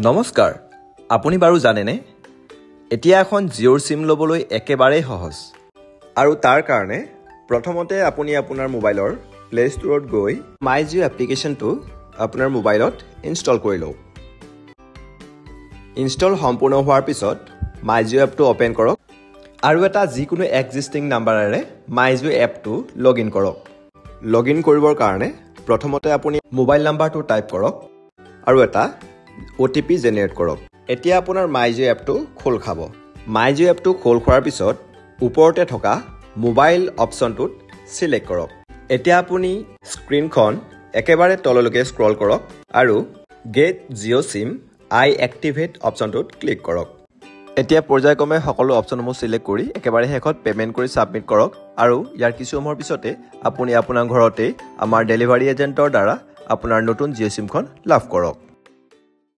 নমস্কাৰ, আপুনি বাৰু জানেনে এতিয়া এখন জিঅ'ৰ সিম ল'বলৈ একেবাৰে সহজ আৰু তাৰ কাৰণে প্ৰথমতে আপুনি আপোনাৰ মোবাইলৰ প্লে ষ্টৰত গৈ মাই জিঅ' এপ্লিকেশ্যনটো আপোনাৰ মোবাইলত ইনষ্টল কৰি লওক। ইনষ্টল সম্পূৰ্ণ হোৱাৰ পিছত মাই জিঅ' এপটো অপেন কৰক আৰু এটা যিকোনো এক্সিষ্টিং নাম্বাৰেৰে মাই জিঅ' এপটো লগ ইন কৰক। লগ ইন কৰিবৰ কাৰণে প্ৰথমতে আপুনি মোবাইল নাম্বাৰটো টাইপ কৰক আৰু এটা OTP জেনেৰেট কৰক। এতিয়া আপোনাৰ মাই জিঅ' এপটো খোল খাব। মাই জিঅ' এপটো খোল খোৱাৰ পিছত ওপৰতে থকা মোবাইল অপশ্যনটোত চিলেক্ট কৰক। এতিয়া আপুনি স্ক্ৰীনখন একেবাৰে তললৈকে স্ক্ৰল কৰক আৰু গেট জিঅ' চিম আই এক্টিভেট অপশ্যনটোত ক্লিক কৰক। এতিয়া পৰ্যায়ক্ৰমে সকলো অপশ্যনসমূহ চিলেক্ট কৰি একেবাৰে শেষত পে'মেণ্ট কৰি ছাবমিট কৰক আৰু ইয়াৰ কিছু সময়ৰ পিছতে আপুনি আপোনাৰ ঘৰতে আমাৰ ডেলিভাৰী এজেণ্টৰ দ্বাৰা আপোনাৰ নতুন জিঅ' চিমখন লাভ কৰক।